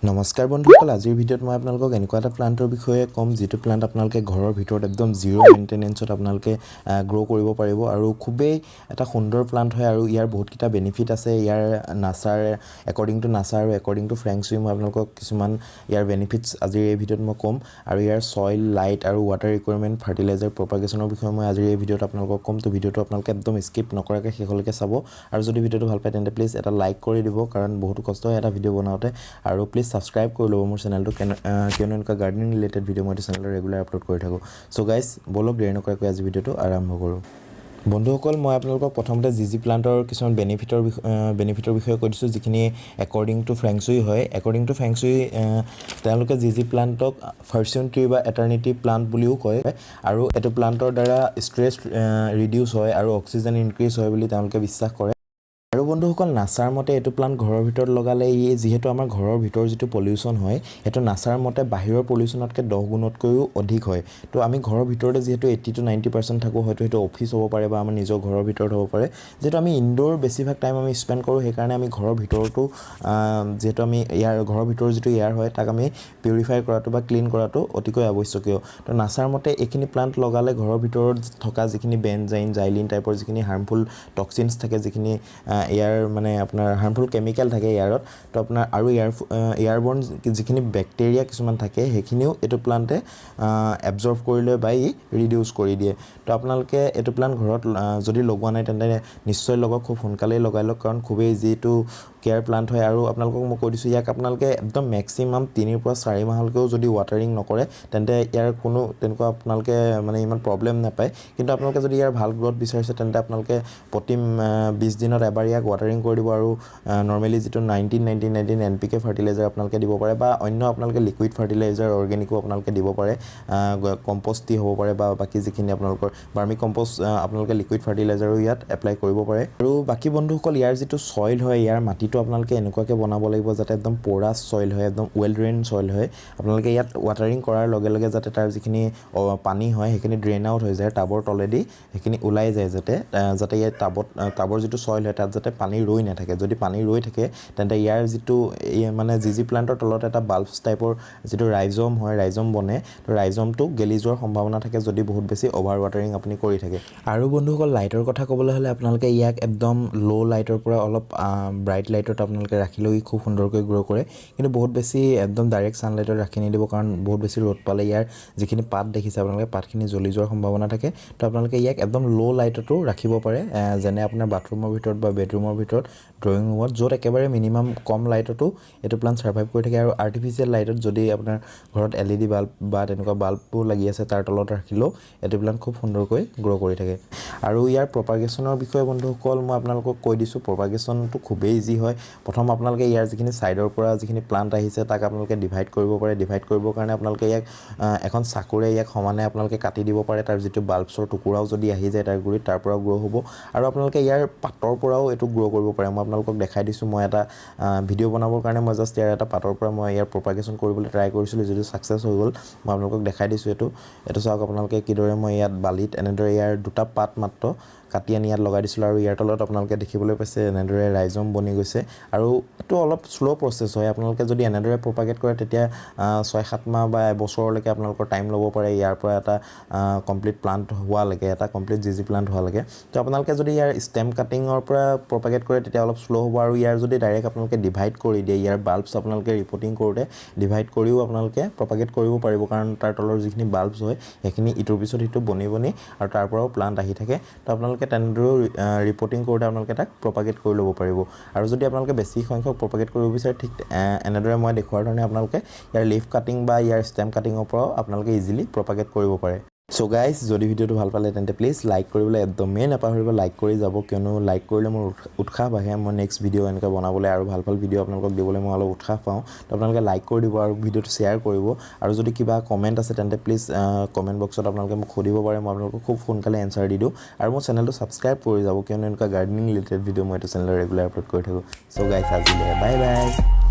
নমস্কাৰ বন্ধুসকল আজিৰ ভিডিঅ'ত মই আপোনালোকক এনেকুৱা এটা প্লান্টৰ বিষয়ে কম যেটো প্লান্ট আপোনালোকে ঘৰৰ ভিতৰত একদম জিৰো মেইনটেনেন্সত আপোনালোকে গ্ৰো কৰিব পাৰিব আৰু খুবেই এটা সুন্দৰ প্লান্ট হয় আৰু ইয়াৰ বহুত কিটা বেনিফিট আছে ইয়াৰ নাচাৰ একৰ্ডিং টু নাচাৰ আৰু একৰ্ডিং টু ফ্ৰেংক সুই মই আপোনালোকক কিছুমান ইয়াৰ বেনিফিটস আজিৰ এই ভিডিঅ'ত মই কম আৰু ইয়াৰ সয়েল লাইট আৰু ওয়াটাৰ ৰিকুৱাৰমেন্ট ফাৰ্টিলাইজাৰ প্ৰপাগেশনৰ বিষয়ে মই আজিৰ এই ভিডিঅ'ত আপোনালোকক কম তো ভিডিঅ'টো আপোনালোকে একদম স্কিপ নকৰাকৈ শেষলৈকে চাব আৰু যদি ভিডিঅ'টো ভাল পায় তেন্তে প্লিজ এটা লাইক কৰি দিব কাৰণ বহুত কষ্ট হয় এটা ভিডিঅ' বনাওঁতে আৰু প্লিজ সাবস্ক্ৰাইব কৰি লব মোৰ চেনেলটো কিয়নো এনেকুৱা গাৰ্ডেনিং ৰিলেটেড ভিডিঅ' মই চেনেলত ৰেগুলাৰ আপলোড কৰি থাকোঁ সো গাইজ বলক দেৰি নকৰাকৈ আজি ভিডিঅ'টো আৰম্ভ কৰোঁ বন্ধুসকল মই আপোনালোকক প্ৰথমতে জিজি প্লান্টৰ কিছুমান বেনিফিটৰ বিষয়ে কৈ দিছোঁ যিখিনি একৰ্ডিং টু ফ্ৰেংক সুই হয় একৰ্ডিং টু ফ্ৰেংক সুই তেওঁলোকে জিজি প্লান্টক ফৰ্চুন ট্ৰি বা এটাৰ্নিটি প্লান্ট বুলিও কয় আৰু এটো প্লান্টৰ দ্বাৰা ষ্ট্ৰেছ ৰিডিউস হয় আৰু অক্সিজেন ইনক্ৰিজ হয় বুলি তেওঁলোকে বিশ্বাস কৰে আৰু বন্ধুসকল নাচাৰ মতে এটো প্লান্ট ঘৰৰ ভিতৰত লগালে যেহেতু আমাৰ ঘৰৰ ভিতৰ যেটো পলিউশন হয় এটো নাচাৰ মতে বাহিৰৰ পলিউশনতকৈ 10 গুণতকৈও অধিক হয় তো আমি ঘৰৰ ভিতৰতে যেহেতু 80 to 90% থাকো হয়তো এটো অফিস হ'ব পাৰে বা আমাৰ নিজৰ ঘৰৰ ভিতৰত হ'ব পাৰে যেটো আমি ইনডোৰ বেছিভাগ টাইম আমি স্পেন্ড কৰো সেই কাৰণে আমি ঘৰৰ ভিতৰটো যেহেতু আমি ইয়াৰ ঘৰৰ ভিতৰ যেটো এয়াৰ হয় তাক আমি পিউৰিফাই কৰাটো বা ক্লিন কৰাটো অতিকৈ আৱশ্যকীয় তো নাচাৰ মতে এখিনি প্লান্ট লগালে ঘৰৰ ভিতৰত থকা যিখিনি বেনজাইন জাইলিন টাইপৰ যিখিনি হাৰ্মফুল টক্সিনছ থাকে যিখিনি এয়াৰ মানে আপোনাৰ হাৰ্মফুল কেমিক্যাল থাকে এয়াৰত তো আপোনাৰ আৰু এয়াৰবৰ্ন যিখিনি ব্যাকটেৰিয়া কিছুমান থাকে হেখিনিও এটো প্লান্টে এবজৰ্ব কৰি লয় বা ৰিডিউস কৰি দিয়ে তো আপোনালোকে এটো প্লান্ট ঘৰত যদি লগোৱা নাই তেন্তে নিশ্চয় লগক খুব সোনকালে লগাই লওক কাৰণ খুবেই যেটো কেয়াৰ প্লান্ট হয় আৰু আপোনালোকক মই কৈ দিছোঁ ইয়াক আপোনালোকে একদম ম্যাক্সিমাম 3 পৰা 4 মাহলৈকেও যদি ওয়াটাৰিং নকৰে তেন্তে ইয়াৰ কোনো তেনেকুৱা আপোনালোকে মানে ইমান প্ৰবলেম নাপায় কিন্তু আপোনালোকে যদি ইয়াৰ ভাল গ্ৰোথ বিচাৰিছে তেন্তে আপোনালোকে প্ৰতি 20 দিনত এবাৰ ইয়াক ওয়াটাৰিং কৰি দিব আৰু নৰমালি যেটো 19 এনপিকে ফাৰ্টিলাইজাৰ আপোনালোকে দিব পাৰে বা অন্য আপোনালোকে লিকুইড ফাৰ্টিলাইজাৰ অৰ্গেনিকো আপোনালোকে দিব পাৰে কম্পোষ্ট টি হ'ব পাৰে বা বাকি যিখিনি আপোনালোকৰ ভাৰ্মি কম্পোষ্ট আপোনালোকে লিকুইড ফাৰ্টিলাইজাৰো ইয়াত এপ্লাই কৰিব পাৰে আৰু বাকি বন্ধুসকল ইয়াৰ যেটো সয়েল হয় ইয়াৰ মাটিটো আপোনালোকে এনেকুৱাকৈ বনাব লাগিব যাতে একদম পোৰাছ সয়েল হয় একদম ওয়েল ড্ৰেইন সয়েল হয় আপোনালোকে ইয়াত ওয়াটাৰিং কৰাৰ লগে লগে যাতে তাৰ যিখিনি পানী হয় হেখিনি ড্ৰেইন আউট হৈ যায় টাবৰ তলেদি হেখিনি ওলাই যায় যাতে ইয়াৰ টাবৰ যেটো সয়েল হয় তাত যাতে পানী ৰৈ নাথাকে যদি পানী ৰৈ থাকে তেন্তে ইয়াৰ যেটো মানে জিজি প্লান্টৰ তলত এটা বাল্বস টাইপৰ যেটো ৰাইজম হয় ৰাইজম বনে তো ৰাইজমটো গেলি যোৱাৰ সম্ভাৱনা থাকে যদি বহুত বেছি ওভাৰ ওয়াটাৰিং আপুনি কৰি থাকে আৰু বন্ধুসকল লাইটৰ কথা ক'বলৈ হলে আপোনালোকে ইয়াক একদম লো লাইটৰ পৰা অলপ ব্ৰাইট লাইটত আপোনালোকে ৰাখিলেও খুব সুন্দৰকৈ গ্ৰো কৰে কিন্তু বহুত বেছি একদম ডাইৰেক্ট সানলাইটত ৰাখি নিদিব কাৰণ বহুত বেছি ৰ'দ পালে ইয়াৰ যিখিনি পাত দেখিছে আপোনালোকে পাতখিনি জ্বলি যোৱাৰ সম্ভাৱনা থাকে তো আপোনালোকে ইয়াক একদম লো লাইটতো ৰাখিব পাৰে যেনে আপোনাৰ বাথৰুমৰ ভিতৰত বা বেডৰুমৰ ভিতৰত ড্ৰয়িং ৰুমত য'ত একেবাৰে মিনিমাম কম লাইটতো এটো প্লান্ট সাৰ্ভাইভ কৰি থাকে আৰু আৰ্টিফিশিয়াল লাইটত যদি আপোনাৰ ঘৰত এলইডি বাল্ব বা তেনেকুৱা বাল্বও লাগি আছে তাৰ তলত ৰাখিলেও এটো প্লান্ট খুব সুন্দৰকৈ গ্ৰো কৰি থাকে আৰু ইয়াৰ প্ৰপাগেশনৰ বিষয়ে বন্ধুসকল মই আপোনালোকক কৈ দিছোঁ প্ৰপাগেশনটো খুবেই ইজি হয় প্ৰথম আপোনালোকে ইয়াৰ যিখিনি সাইডৰ পৰা যিখিনি প্লান্ট আহিছে তাক আপোনালোকে ডিভাইড কৰিব পাৰে ডিভাইড কৰিবৰ কাৰণে আপোনালোকে ইয়াক এখন চাকুৰে ইয়াক সমানে আপোনালোকে কাটি দিব পাৰে তাৰ যেটো বাল্বছৰ টুকুৰাও যদি আহি যায় তাৰ গুৰিত তাৰ পৰাও গ্ৰো হ'ব আৰু আপোনালোকে ইয়াৰ পাতৰ পৰাও এটো গ্ৰো কৰিব পাৰে মই আপোনালোকক দেখাই দিছোঁ মই এটা ভিডিঅ' বনাবৰ কাৰণে মই জাস্ট ইয়াৰ এটা পাতৰ পৰা মই ইয়াৰ প্ৰপাগেশন কৰিবলৈ ট্ৰাই কৰিছিলোঁ যেটো সাকসেছ হৈ গ'ল মই আপোনালোকক দেখাই দিছোঁ এটো চাওক আপোনালোকে কিদৰে মই ইয়াত বালিত এনেদৰে ইয়াৰ দুটা পাত মাত্ৰ কাটি আনি ইয়াত লগাই দিছিলোঁ আৰু ইয়াৰ তলত আপোনালোকে দেখিবলৈ পাইছে এনেদৰে ৰাইজম বনি গৈছে আৰু এটো অলপ স্লো প্ৰসেস হয় আপোনালোকে যদি এনেদৰে প্ৰপাগেট কৰে তেতিয়া 6-7 মাহ বা এবছৰলৈকে আপোনালোকৰ টাইম ল'ব পাৰে ইয়াৰ পৰা এটা কমপ্লিট প্লান্ট হোৱা লাগে এটা কমপ্লিট জিজি প্লান্ট হোৱা লাগে তো আপোনালোকে যদি ইয়াৰ ষ্টেম কাটিঙৰ পৰা প্ৰপাগেট কৰে তেতিয়া অলপ স্লো হ'ব আৰু ইয়াৰ যদি ডাইৰেক্ট আপোনালোকে ডিভাইড কৰি দিয়ে ইয়াৰ বাল্বছ আপোনালোকে ৰিপোৰ্টিং কৰোঁতে ডিভাইড কৰিও আপোনালোকে প্ৰপাগেট কৰিব পাৰিব কাৰণ তাৰ তলৰ যিখিনি বাল্বছ হয় হেখিনি ইটোৰ পিছত ইটো বনি আৰু তাৰ পৰাও প্লান্ট আহি থাকে তো আপোনালোকে তেনেদৰে ৰিপোৰ্টিং কৰোঁতে আপোনালোকে তাক প্ৰপাগেট কৰি ল'ব পাৰিব আৰু যদি আপোনালোকে বেছি সংখ্যক প্ৰপাগেট কৰিব বিচাৰে ঠিক এনেদৰে মই দেখুৱাৰ ধৰণে আপোনালোকে ইয়াৰ লিফ কাটিং বা ইয়াৰ ষ্টেম কাটিঙৰ পৰাও আপোনালোকে ইজিলি প্ৰপাগেট কৰিব পাৰে সো গাইজ যদি ভিডিঅ'টো ভাল পালে তেন্তে প্লিজ লাইক কৰিবলৈ একদমেই নাপাহৰিব লাইক কৰি যাব কিয়নো লাইক কৰিলে মোৰ উৎসাহ বাঢ়ে মই নেক্সট ভিডিঅ' এনেকৈ বনাবলৈ আৰু ভাল ভিডিঅ' আপোনালোকক দিবলৈ মই অলপ উৎসাহ পাওঁ তো আপোনালোকে লাইক কৰি দিব আৰু ভিডিঅ'টো শ্বেয়াৰ কৰিব আৰু যদি কিবা কমেণ্ট আছে তেন্তে প্লিজ কমেণ্ট বক্সত আপোনালোকে মোক সুধিব পাৰে মই আপোনালোকক খুব সোনকালে এনসাৰ দি দিওঁ আৰু মোৰ চেনেলটো সাবস্ক্ৰাইব কৰি যাব কিয়নো এনেকুৱা গাৰ্ডেনিং ৰিলেটেড ভিডিঅ' মই এইটো চেনেলত ৰেগুলাৰ আপলোড কৰি থাকোঁ সো গাইজ আজিলৈ বাই বাই